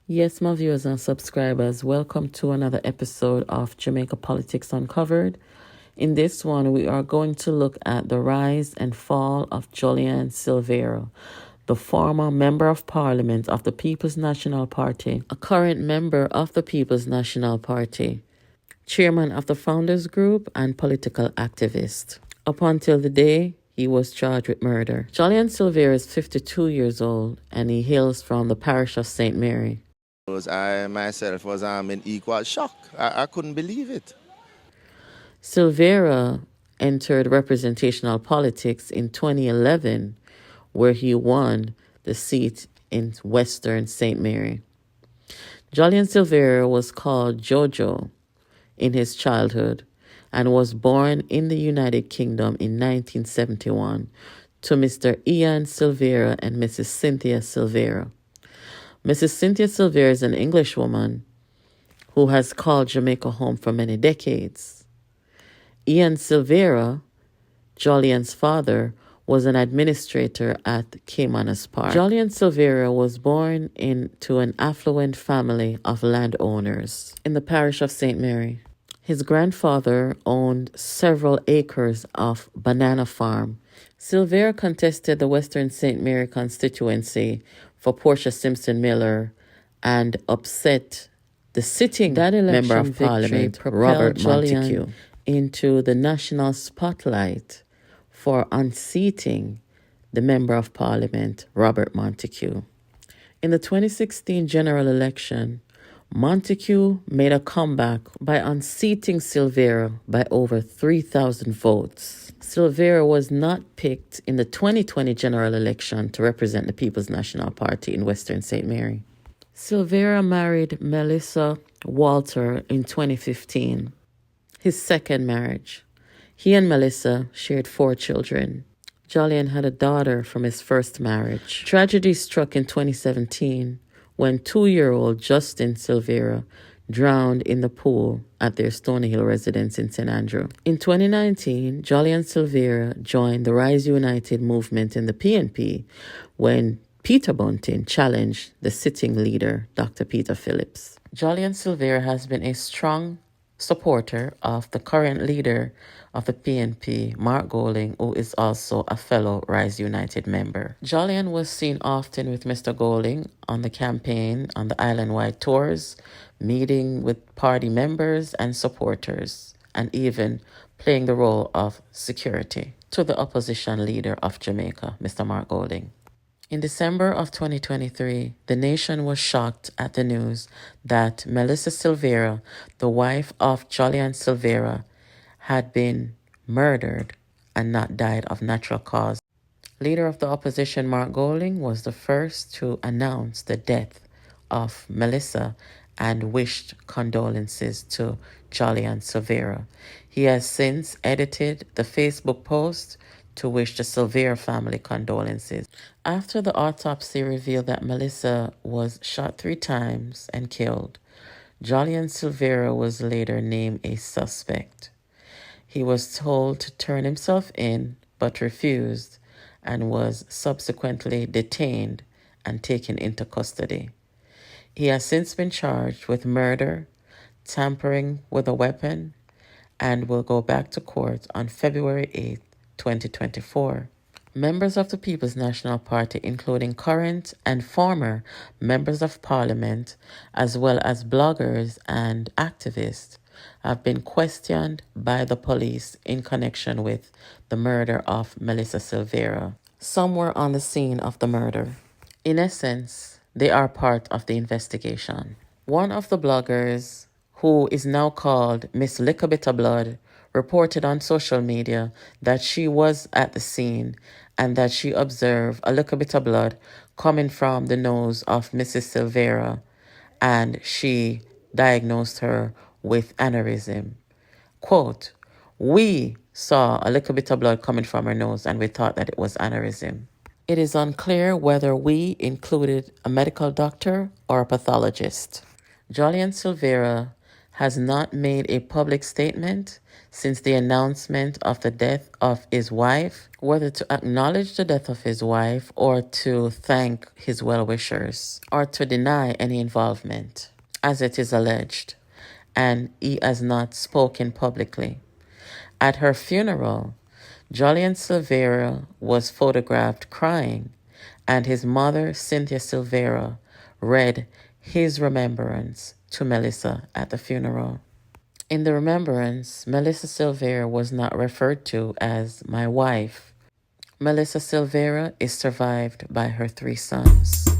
Yes, my viewers and subscribers, welcome to another episode of Jamaica Politics Uncovered. In this one, we are going to look at the rise and fall of Jolyan Silvera, the former Member of Parliament of the People's National Party, a current member of the People's National Party, chairman of the Founders Group, and political activist. Up until the day he was charged with murder. Jolyan Silvera is 52 years old and he hails from the parish of St. Mary. I myself was in equal shock. I couldn't believe it. Silvera entered representational politics in 2011, where he won the seat in Western St. Mary. Jolyan Silvera was called Jojo in his childhood and was born in the United Kingdom in 1971 to Mr. Ian Silvera and Mrs. Cynthia Silvera. Mrs. Cynthia Silvera is an Englishwoman who has called Jamaica home for many decades. Ian Silvera, Jolyan's father, was an administrator at Caymanas Park. Jolyan Silvera was born into an affluent family of landowners in the parish of St. Mary. His grandfather owned several acres of banana farm. Silvera contested the Western St. Mary constituency for Portia Simpson Miller and upset the sitting Member of Parliament, Robert Montague, into the national spotlight for unseating the Member of Parliament, Robert Montague. In the 2016 general election, Montague made a comeback by unseating Silvera by over 3,000 votes. Silvera was not picked in the 2020 general election to represent the People's National Party in Western St. Mary. Silvera married Melissa Walter in 2015, his second marriage. He and Melissa shared 4 children. Jolyan had a daughter from his first marriage. Tragedy struck in 2017 when 2-year-old Justin Silvera drowned in the pool at their Stony Hill residence in St. Andrew. In 2019, Jolyan Silvera joined the Rise United movement in the PNP when Peter Bunting challenged the sitting leader, Dr. Peter Phillips. Jolyan Silvera has been a strong supporter of the current leader of the PNP, Mark Golding, who is also a fellow Rise United member. Jolyan was seen often with Mr. Golding on the campaign, on the island-wide tours, meeting with party members and supporters, and even playing the role of security to the opposition leader of Jamaica, Mr. Mark Golding. In December of 2023, the nation was shocked at the news that Melissa Silvera, the wife of Jolyan Silvera, had been murdered and not died of natural cause. Leader of the opposition, Mark Golding, was the first to announce the death of Melissa and wished condolences to Jolyan Silvera. He has since edited the Facebook post to wish the Silvera family condolences. After the autopsy revealed that Melissa was shot 3 times and killed, Jolyan Silvera was later named a suspect. He was told to turn himself in, but refused, and was subsequently detained and taken into custody. He has since been charged with murder, tampering with a weapon, and will go back to court on February 8, 2024. Members of the People's National Party, including current and former members of Parliament, as well as bloggers and activists, have been questioned by the police in connection with the murder of Melissa Silvera. Some were on the scene of the murder. In essence, they are part of the investigation. One of the bloggers, who is now called Miss Lick a Bit of Blood, reported on social media that she was at the scene and that she observed a little bit of blood coming from the nose of Mrs. Silvera, and she diagnosed her with aneurysm. Quote, "We saw a little bit of blood coming from her nose and we thought that it was aneurysm." It is unclear whether we included a medical doctor or a pathologist. Jolyan Silvera has not made a public statement since the announcement of the death of his wife, whether to acknowledge the death of his wife or to thank his well-wishers or to deny any involvement, as it is alleged, and he has not spoken publicly. At her funeral, Jolyan Silvera was photographed crying, and his mother, Cynthia Silvera, read his remembrance to Melissa at the funeral. In the remembrance, Melissa Silvera was not referred to as my wife. Melissa Silvera is survived by her 3 sons.